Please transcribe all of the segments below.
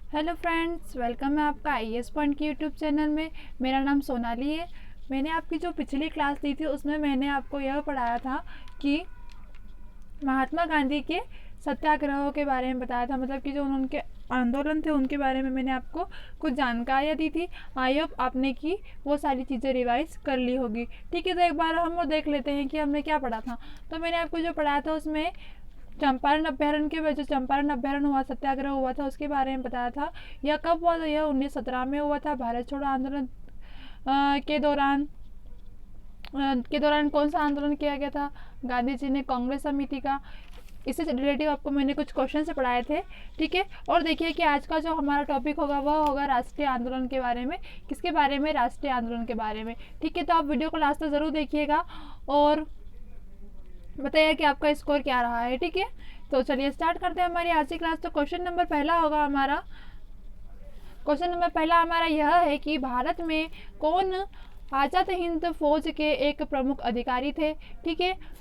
Hello friends, welcome है आपका IAS point की यूट्यूब चैनल में। मेरा नाम सोनाली है। मैंने आपकी जो पिछली क्लास दी थी उसमें मैंने आपको यह पढ़ाया था कि महात्मा गांधी के सत्याग्रहों के बारे में बताया था, मतलब कि जो उनके आंदोलन थे उनके बारे में मैंने आपको कुछ जानकारियाँ दी थी। आई होप आपने की वो सारी चीज़ें रिवाइज कर ली होगी। ठीक है, तो एक बार हम वो देख लेते हैं कि हमने क्या पढ़ा था। तो मैंने आपको जो पढ़ाया था उसमें चंपारण अभ्यारण्य के जो चंपारण अभ्यारण्य हुआ, सत्याग्रह हुआ था, उसके बारे में बताया था। यह कब हुआ था? यह 1917 में हुआ था। भारत छोड़ो आंदोलन के दौरान कौन सा आंदोलन किया गया था? गांधी जी ने कांग्रेस समिति का। इससे रिलेटिव आपको मैंने कुछ क्वेश्चन से पढ़ाए थे। ठीक है, और देखिए कि आज का जो हमारा टॉपिक होगा वह होगा राष्ट्रीय आंदोलन के बारे में। किसके बारे में? राष्ट्रीय आंदोलन के बारे में। ठीक है, तो आप वीडियो को लास्ट तक जरूर देखिएगा और बताइए कि आपका स्कोर क्या रहा है। ठीक है, तो चलिए स्टार्ट करते हैं हमारी आज की क्लास। तो क्वेश्चन नंबर पहला हमारा यह है कि भारत में कौन आजाद हिंद फौज के एक प्रमुख अधिकारी थे? ठीक है,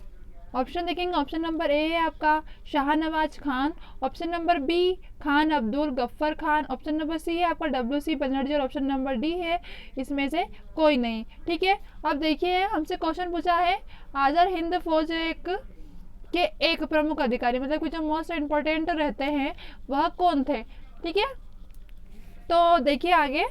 ऑप्शन देखेंगे। ऑप्शन नंबर ए है आपका Shahnawaz Khan, option number B Khan Abdul Ghaffar Khan, option number C है आपका WC बनर्जी और ऑप्शन नंबर डी है इसमें से कोई नहीं। ठीक है, अब देखिए हमसे क्वेश्चन पूछा है आजाद हिंद फौज एक प्रमुख अधिकारी, मतलब कि जो मोस्ट इम्पोर्टेंट रहते हैं वह कौन थे? ठीक है, तो देखिए आगे,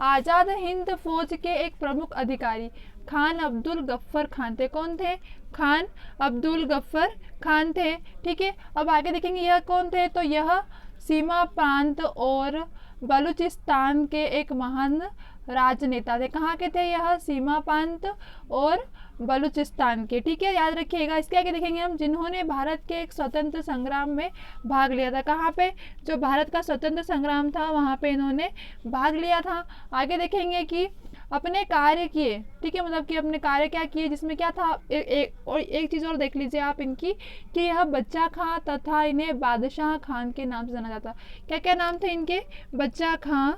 आजाद हिंद फौज के एक प्रमुख अधिकारी खान अब्दुल गफ्फर खान थे। कौन थे? खान अब्दुल गफ्फर खान थे। ठीक है, अब आगे देखेंगे यह कौन थे। तो यह सीमा प्रांत और बलूचिस्तान के एक महान राजनेता थे। कहाँ के थे यह? सीमा प्रांत और बलूचिस्तान के। ठीक है, याद रखिएगा। इसके आगे देखेंगे हम जिन्होंने भारत के एक स्वतंत्र संग्राम में भाग लिया था। कहाँ पे? जो भारत का स्वतंत्र संग्राम था वहाँ पे इन्होंने भाग लिया था। आगे देखेंगे कि अपने कार्य किए। ठीक है, मतलब कि अपने कार्य क्या किए, जिसमें क्या था, एक चीज़ और देख लीजिए आप इनकी कि यह बच्चा खां तथा इन्हें बादशाह खान के नाम से जाना जाता। क्या क्या नाम थे इनके? बच्चा खां,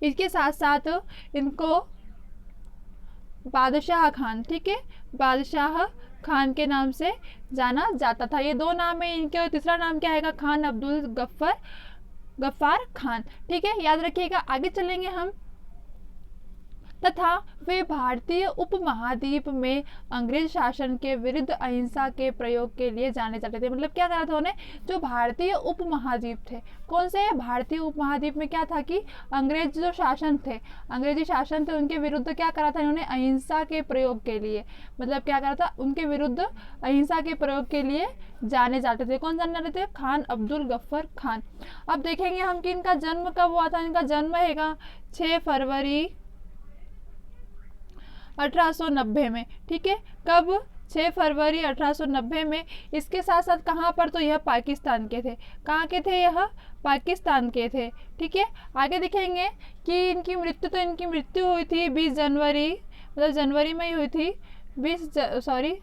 इसके साथ साथ इनको बादशाह खान, ठीक है, बादशाह खान के नाम से जाना जाता था। ये दो नाम है इनके, और तीसरा नाम क्या है? खान अब्दुल गफ्फार खान। ठीक है, याद रखिएगा। आगे चलेंगे हम। तथा वे भारतीय उपमहाद्वीप में अंग्रेज शासन के विरुद्ध अहिंसा के प्रयोग के लिए जाने जाते थे। मतलब क्या करा था उन्हें? जो भारतीय उपमहाद्वीप थे, कौन से? भारतीय उपमहाद्वीप में क्या था कि अंग्रेज जो शासन थे, अंग्रेजी शासन थे, उनके विरुद्ध क्या करा था इन्होंने? अहिंसा के प्रयोग के लिए, मतलब क्या करा था? उनके विरुद्ध अहिंसा के प्रयोग के लिए जाने जाते थे। कौन जाने जाते थे? खान अब्दुल गफ्फर खान। अब देखेंगे हम कि इनका जन्म कब हुआ था। इनका जन्म हैगा 6 फरवरी 1890 में। ठीक है, कब? 6 फरवरी 1890 में। इसके साथ साथ कहाँ पर? तो यह पाकिस्तान के थे। कहाँ के थे यह? पाकिस्तान के थे। ठीक है, आगे दिखेंगे कि इनकी मृत्यु हुई थी 20 जनवरी, मतलब जनवरी में ही हुई थी। जनवरी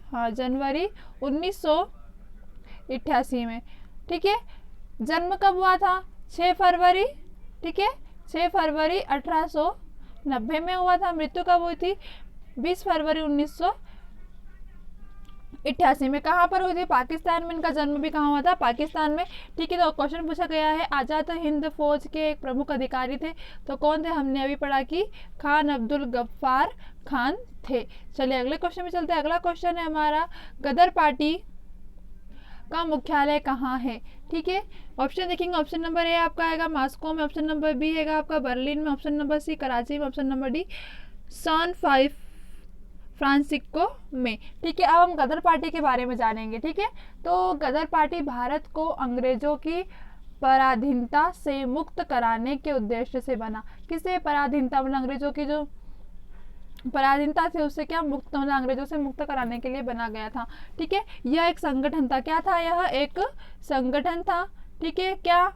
1988 में। ठीक है, जन्म कब हुआ था? 6 फरवरी। ठीक है, 6 फरवरी 1890 में हुआ था। मृत्यु कब हुई थी? 20 फरवरी 1988 में। कहाँ पर हुई थी? पाकिस्तान में। इनका जन्म भी कहाँ हुआ था? पाकिस्तान में। ठीक है, तो क्वेश्चन पूछा गया है आजाद हिंद फौज के एक प्रमुख अधिकारी थे, तो कौन थे? हमने अभी पढ़ा कि खान अब्दुल गफ्फार खान थे। चलिए अगले क्वेश्चन में चलते हैं। अगला क्वेश्चन है हमारा, गदर पार्टी का मुख्यालय कहाँ है? ठीक है, ऑप्शन देखेंगे। ऑप्शन नंबर ए आपका आएगा मॉस्को में, ऑप्शन नंबर बी है आपका बर्लिन में, ऑप्शन नंबर सी कराची में, option number D San Francisco में। ठीक है, अब हम गदर पार्टी के बारे में जानेंगे। ठीक है, तो गदर पार्टी भारत को अंग्रेजों की पराधीनता से मुक्त कराने के उद्देश्य से बना। किसे पराधीनता? मतलब अंग्रेजों की जो पराधीनता थी उससे क्या मुक्त, मतलब अंग्रेजों से मुक्त कराने के लिए बना गया था। ठीक है, यह एक संगठन था। क्या था? यह एक संगठन था। ठीक है, क्या?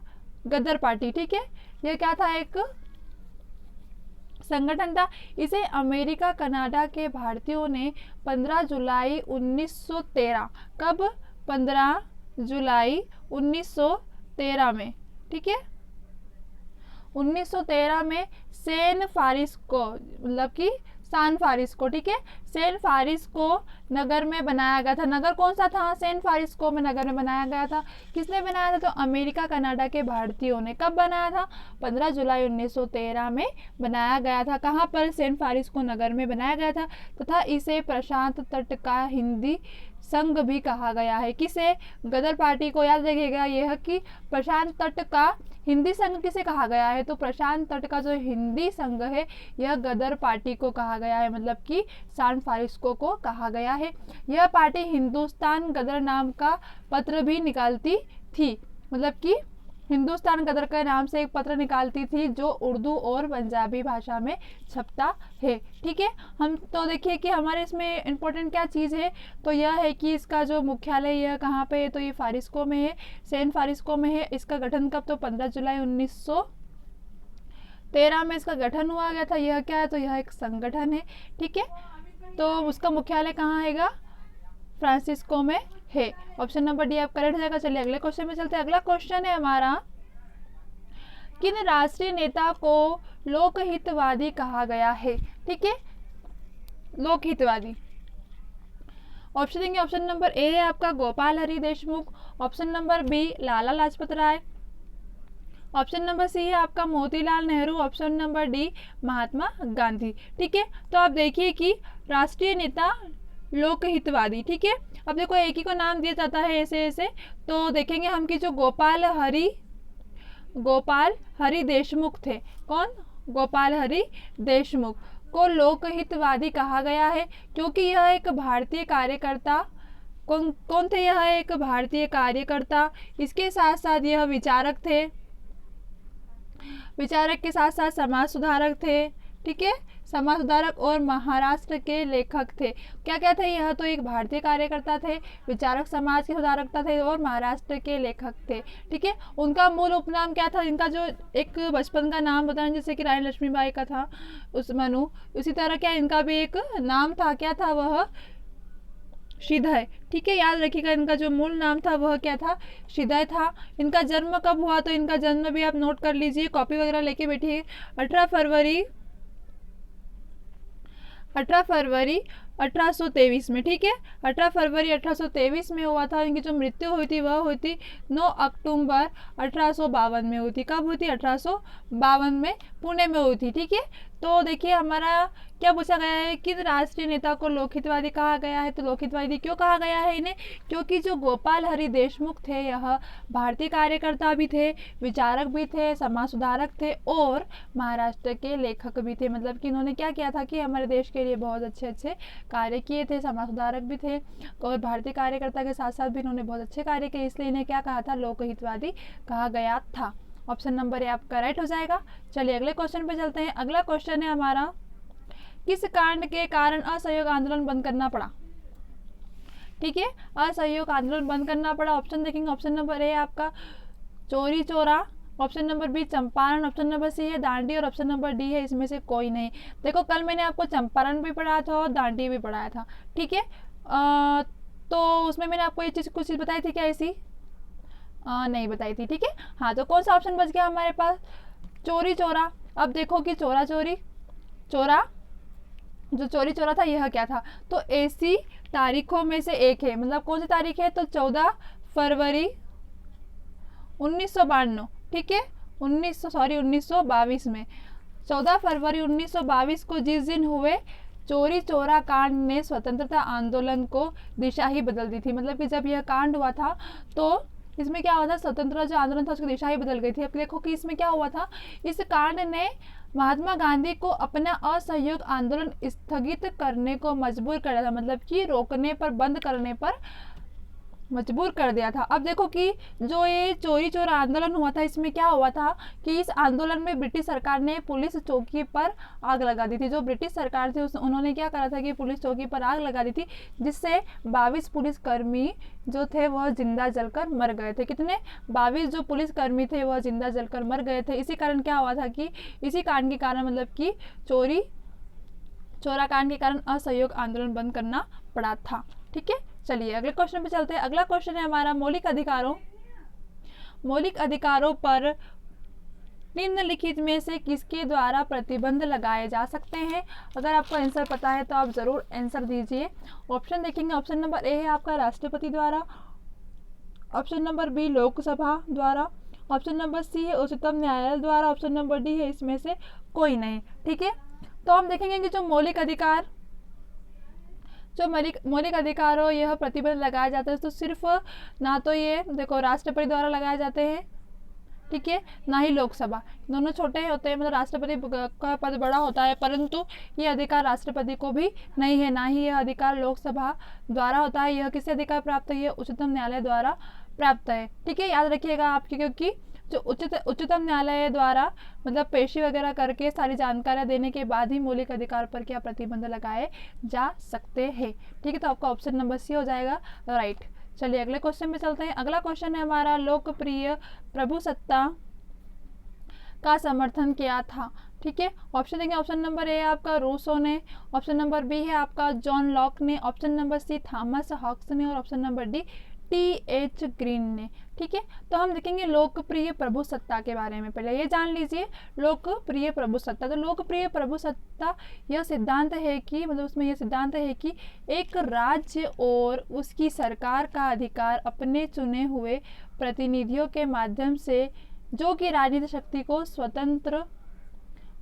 गदर पार्टी। ठीक है, यह क्या था? एक संगठन था। इसे अमेरिका कनाडा के भारतीयों ने 15 जुलाई 1913, कब? 15 जुलाई 1913 में। ठीक है, 1913 में सैन फ्रांसिस्को, मतलब कि सान फारिस्को, ठीक है। सैन फारिस्को नगर में बनाया गया था। नगर कौन सा था? सैन फारिस्को में नगर में बनाया गया था। किसने बनाया था? तो अमेरिका कनाडा के भारतीयों ने। कब बनाया था? 15 जुलाई 1913 में बनाया गया था। कहाँ पर? सैन फारिस्को नगर में बनाया गया था तथा इसे प्रशांत तट का हिंदी संघ भी कहा गया है। किसे? गदर पार्टी को। याद रखिएगा यह कि प्रशांत तट का हिंदी संघ किसे कहा गया है? तो प्रशांत तट का जो हिंदी संघ है यह गदर पार्टी को कहा गया है, मतलब कि सैन फारिस्को को कहा गया है। यह पार्टी हिंदुस्तान गदर नाम का पत्र भी निकालती थी, मतलब कि हिंदुस्तान गदर के नाम से एक पत्र निकालती थी जो उर्दू और पंजाबी भाषा में छपता है, ठीक है। हम तो देखिए कि हमारे इसमें इम्पोर्टेंट क्या चीज़ है, तो यह है कि इसका जो मुख्यालय यह कहाँ पे है? तो ये फारिस्को में है, सैन फारिस्को में है। इसका गठन कब? तो 15 जुलाई 1913 में इसका गठन हुआ गया था। यह क्या है? तो यह एक संगठन है, ठीक है। तो उसका मुख्यालय कहाँ हैगा? फ्रांसिस्को में है। ऑप्शन नंबर डी आप करेक्ट हो जाएगा। चलिए अगले क्वेश्चन में चलते हैं। अगला क्वेश्चन है हमारा, किन राष्ट्रीय नेता को लोकहितवादी कहा गया है? ठीक है, लोकहितवादी। ऑप्शन देंगे, ऑप्शन नंबर ए है आपका Gopal Hari Deshmukh, option number B Lala Lajpat Rai, option number C है आपका Motilal Nehru, option number D Mahatma Gandhi. ठीक है, तो आप देखिए कि राष्ट्रीय नेता लोकहितवादी, ठीक है। अब देखो एक ही को नाम दिया जाता है ऐसे ऐसे, तो देखेंगे हम कि जो गोपाल हरि देशमुख थे, कौन? गोपाल हरि देशमुख को लोकहितवादी कहा गया है क्योंकि यह एक भारतीय कार्यकर्ता, कौन थे? यह एक भारतीय कार्यकर्ता, इसके साथ साथ यह विचारक थे, विचारक के साथ साथ समाज सुधारक थे, ठीक है, समाज सुधारक और महाराष्ट्र के लेखक थे। क्या क्या थे? यह तो एक भारतीय कार्यकर्ता थे, विचारक समाज के सुधारकता थे और महाराष्ट्र के लेखक थे, ठीक है। उनका मूल उपनाम क्या था? इनका जो एक बचपन का नाम बताना, जैसे कि रानी लक्ष्मीबाई का था उस मनु, उसी तरह क्या इनका भी एक नाम था, क्या था वह? श्रीधर, ठीक है। याद रखिएगा इनका जो मूल नाम था वह क्या था? श्रीधर था। इनका जन्म कब हुआ? तो इनका जन्म भी आप नोट कर लीजिए, कॉपी वगैरह लेके बैठिए। 18 फरवरी 1823 में, ठीक है। 18 फरवरी 1823 में हुआ था। इनकी जो मृत्यु हुई थी वह हुई थी 9 अक्टूबर 1852 में हुई थी। कब हुई थी? 1852 में पुणे में हुई थी, ठीक है। तो देखिए हमारा क्या पूछा गया है कि राष्ट्रीय नेता को लोकहितवादी कहा गया है। तो लोकहितवादी क्यों कहा गया है इन्हें? क्योंकि जो गोपाल हरि देशमुख थे यह भारतीय कार्यकर्ता भी थे, विचारक भी थे, समाज सुधारक थे और महाराष्ट्र के लेखक भी थे। मतलब कि इन्होंने क्या किया था कि हमारे देश के लिए बहुत अच्छे अच्छे कार्य किए थे, समाज सुधारक भी थे और भारतीय कार्यकर्ता के साथ साथ भी इन्होंने बहुत अच्छे कार्य किए, इसलिए इन्हें क्या कहा था? लोकहितवादी कहा गया था। ऑप्शन नंबर ए आपका राइट हो जाएगा। चलिए अगले क्वेश्चन पे चलते हैं। अगला क्वेश्चन है हमारा, किस कांड के कारण असहयोग आंदोलन बंद करना पड़ा? ठीक है, असहयोग आंदोलन बंद करना पड़ा। ऑप्शन देखेंगे, ऑप्शन नंबर ए आपका Chauri Chaura, option number B Champaran, option number C है दांडी और ऑप्शन नंबर डी है इसमें से कोई नहीं। देखो कल मैंने आपको चंपारण भी पढ़ाया था और दांडी भी पढ़ाया था, ठीक है। तो उसमें मैंने आपको ये चीज़ कुछ चीज़ बताई थी क्या ऐसी? नहीं बताई थी, ठीक है। हाँ, तो कौन सा ऑप्शन बच गया हमारे पास? चोरी चोरा। अब देखो कि चोरा चोरी चोरा, जो चोरी चोरा था यह क्या था? तो ऐसी तारीखों में से एक है, मतलब कौन सी तारीख है? तो 14 फरवरी 1952, ठीक है, 1922 में 14 फरवरी 1922 को जिस दिन हुए चोरी चोरा कांड ने स्वतंत्रता आंदोलन को दिशा ही बदल दी थी। मतलब कि जब यह कांड हुआ था तो इसमें क्या हुआ था? स्वतंत्रता जो आंदोलन था उसकी दिशा ही बदल गई थी। अब देखो कि इसमें क्या हुआ था, इस कांड ने महात्मा गांधी को अपना असहयोग आंदोलन स्थगित करने को मजबूर कर दिया था, मतलब कि रोकने पर, बंद करने पर मजबूर कर दिया था। अब देखो कि जो ये चोरी चोरा आंदोलन हुआ था इसमें क्या हुआ था कि इस आंदोलन में ब्रिटिश सरकार ने पुलिस चौकी पर आग लगा दी थी। जो ब्रिटिश सरकार थी उन्होंने क्या करा था कि पुलिस चौकी पर आग लगा दी थी, जिससे 22 पुलिसकर्मी जो थे वह जिंदा जलकर मर गए थे। कितने? 22 जो पुलिसकर्मी थे वह जिंदा जलकर मर गए थे। इसी कारण क्या हुआ था कि इसी कांड के कारण, मतलब कि चोरी चोरा कांड के कारण असहयोग आंदोलन बंद करना पड़ा था, ठीक है। चलिए अगले क्वेश्चन पे चलते हैं। अगला क्वेश्चन है हमारा, मौलिक अधिकारों पर निम्नलिखित में से किसके द्वारा प्रतिबंध लगाए जा सकते हैं? अगर आपको आंसर पता है तो आप ज़रूर आंसर दीजिए। ऑप्शन देखेंगे, ऑप्शन नंबर ए है आपका राष्ट्रपति द्वारा, ऑप्शन नंबर बी लोकसभा द्वारा, ऑप्शन नंबर सी है उच्चतम न्यायालय द्वारा, ऑप्शन नंबर डी है इसमें से कोई नहीं। ठीक है, तो हम देखेंगे कि जो मौलिक अधिकार हो यह प्रतिबंध लगाया जाता है तो सिर्फ ना तो ये देखो राष्ट्रपति द्वारा लगाए जाते हैं, ठीक है, ना ही लोकसभा, दोनों छोटे होते हैं, मतलब राष्ट्रपति का पद बड़ा होता है, परंतु ये अधिकार राष्ट्रपति को भी नहीं है, ना ही यह अधिकार लोकसभा द्वारा होता है। यह किससे अधिकार प्राप्त है? यह उच्चतम न्यायालय द्वारा प्राप्त है। ठीक है, याद रखिएगा आपकी, क्योंकि जो उच्चतम न्यायालय द्वारा मतलब पेशी वगैरह करके सारी जानकारियां देने के बाद ही मौलिक अधिकार पर क्या प्रतिबंध लगाए जा सकते हैं। ठीक है, तो आपका ऑप्शन नंबर सी हो जाएगा राइट। चलिए अगले क्वेश्चन पे चलते हैं। अगला क्वेश्चन है हमारा, लोकप्रिय प्रभुसत्ता का समर्थन किया था? ठीक है, ऑप्शन देंगे, ऑप्शन नंबर ए आपका रूसो ने, ऑप्शन नंबर बी है आपका जॉन लॉक ने, option number C Thomas Hobbes ने और option number D TH. Green ने। ठीक है, तो हम देखेंगे लोकप्रिय प्रभुसत्ता के बारे में। पहले ये जान लीजिए लोकप्रिय प्रभुसत्ता। तो लोकप्रिय प्रभुसत्ता यह सिद्धांत है कि मतलब उसमें यह सिद्धांत है कि एक राज्य और उसकी सरकार का अधिकार अपने चुने हुए प्रतिनिधियों के माध्यम से जो कि राजनीतिक शक्ति को स्वतंत्र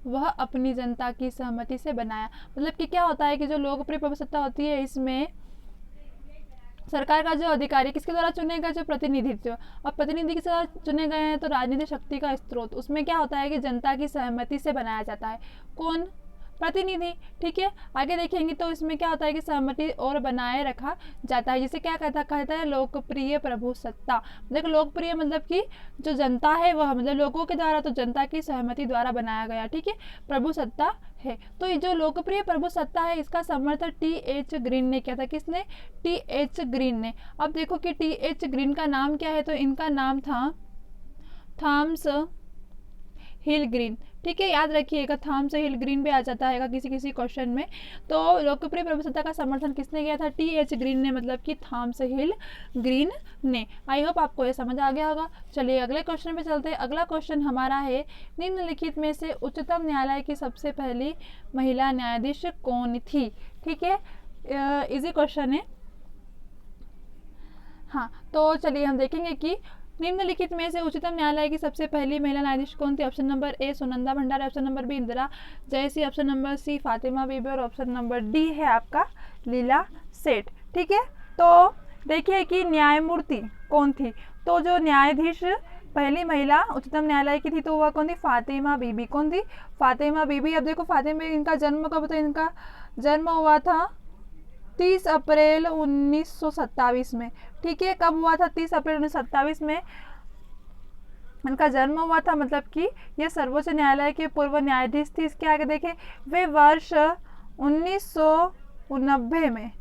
वह अपनी जनता की सहमति से बनाया। मतलब कि क्या होता है कि जो लोकप्रिय प्रभुसत्ता होती है इसमें सरकार का जो अधिकारी किसके द्वारा चुने गए? जो प्रतिनिधित्व। अब प्रतिनिधि किसके द्वारा चुने गए हैं? तो राजनीतिक शक्ति का स्रोत। उसमें क्या होता है कि जनता की सहमति से बनाया जाता है। कौन? प्रतिनिधि। ठीक है, आगे देखेंगे तो इसमें क्या होता है कि सहमति और बनाए रखा जाता है, जिसे क्या कहता है लोकप्रिय प्रभुसत्ता। देखो लोकप्रिय मतलब कि जो जनता है वह मतलब लोगों के द्वारा, तो जनता की सहमति द्वारा बनाया गया, ठीक है, प्रभुसत्ता है। तो ये जो लोकप्रिय प्रभुसत्ता है इसका समर्थन टी.एच. ग्रीन ने किया था। किसने? टी.एच. ग्रीन ने। अब देखो कि टी.एच. ग्रीन का नाम क्या है, तो इनका नाम था थॉमस हिल ग्रीन। ठीक है, याद रखिएगा थॉमस हिल ग्रीन भी आ जाता है किसी किसी क्वेश्चन में। तो लोकप्रिय प्रभुसत्ता का समर्थन किसने किया था? टी.एच. ग्रीन ने, मतलब कि थॉमस हिल ग्रीन ने। आई होप आपको ये समझ आ गया होगा। चलिए अगले क्वेश्चन पे चलते हैं। अगला क्वेश्चन हमारा है, निम्नलिखित में से उच्चतम न्यायालय की सबसे पहली महिला न्यायाधीश कौन थी? ठीक है, इजी क्वेश्चन है। हाँ, तो चलिए हम देखेंगे कि निम्नलिखित में से उच्चतम न्यायालय की सबसे पहली महिला न्यायाधीश कौन थी? Option number A Sunanda Bhandari, option number B Indira जयसी, option number C Fatima Bibi और ऑप्शन नंबर डी है आपका लीला सेठ। ठीक है, तो देखिए कि न्यायमूर्ति कौन थी। तो जो न्यायाधीश पहली महिला उच्चतम न्यायालय की थी तो वह कौन थी? फातिमा बीबी। कौन थी? फातिमा बीबी। अब देखो फातिमा बीबी, इनका जन्म कब था? इनका जन्म हुआ था 30 अप्रैल 1927 में। ठीक है, कब हुआ था? 30 अप्रैल 1927 में इनका जन्म हुआ था। मतलब कि यह सर्वोच्च न्यायालय के पूर्व न्यायाधीश थी। इसके आगे देखें, वे वर्ष 1990 में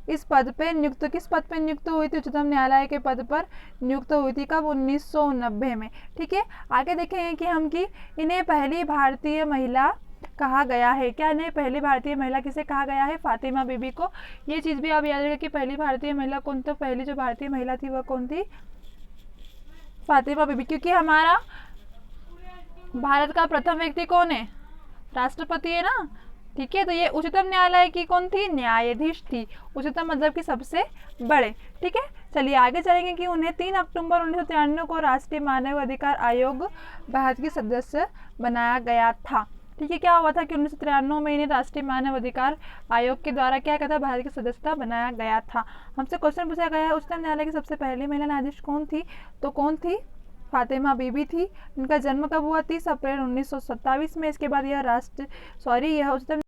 इस पद पे नियुक्त, किस पद पे नियुक्त हुई थी? उच्चतम न्यायालय के पद पर नियुक्त हुई थी। कब? 1990 में। ठीक है, आगे देखेंगे कि हम कि इन्हें पहली भारतीय महिला कहा गया है। क्या इन्हें पहली भारतीय महिला किसे कहा गया है? फातिमा बीबी को। ये चीज भी आप याद रखिए कि पहली भारतीय महिला कौन? तो पहली जो भारतीय महिला थी वह कौन थी? फातिमा बीबी। क्योंकि हमारा भारत का प्रथम व्यक्ति कौन है? राष्ट्रपति है ना। ठीक है, तो ये उच्चतम न्यायालय की कौन थी? न्यायाधीश थी। उच्चतम मतलब कि सबसे बड़े। ठीक है, चलिए आगे चलेंगे कि उन्हें 3 अक्टूबर 1993 को राष्ट्रीय मानव अधिकार आयोग भारत की सदस्य बनाया गया था। ठीक है, क्या हुआ था कि 1993 में इन्हें राष्ट्रीय मानव अधिकार आयोग के द्वारा क्या कहता है? भारत की सदस्यता बनाया गया था। हमसे क्वेश्चन पूछा गया है उच्चतम न्यायालय की सबसे पहली महिला न्यायाधीश कौन थी? तो कौन थी? फातिमा बीबी थी। इनका जन्म कब हुआ? 30 अप्रैल 1927 में। इसके बाद यह उच्चतम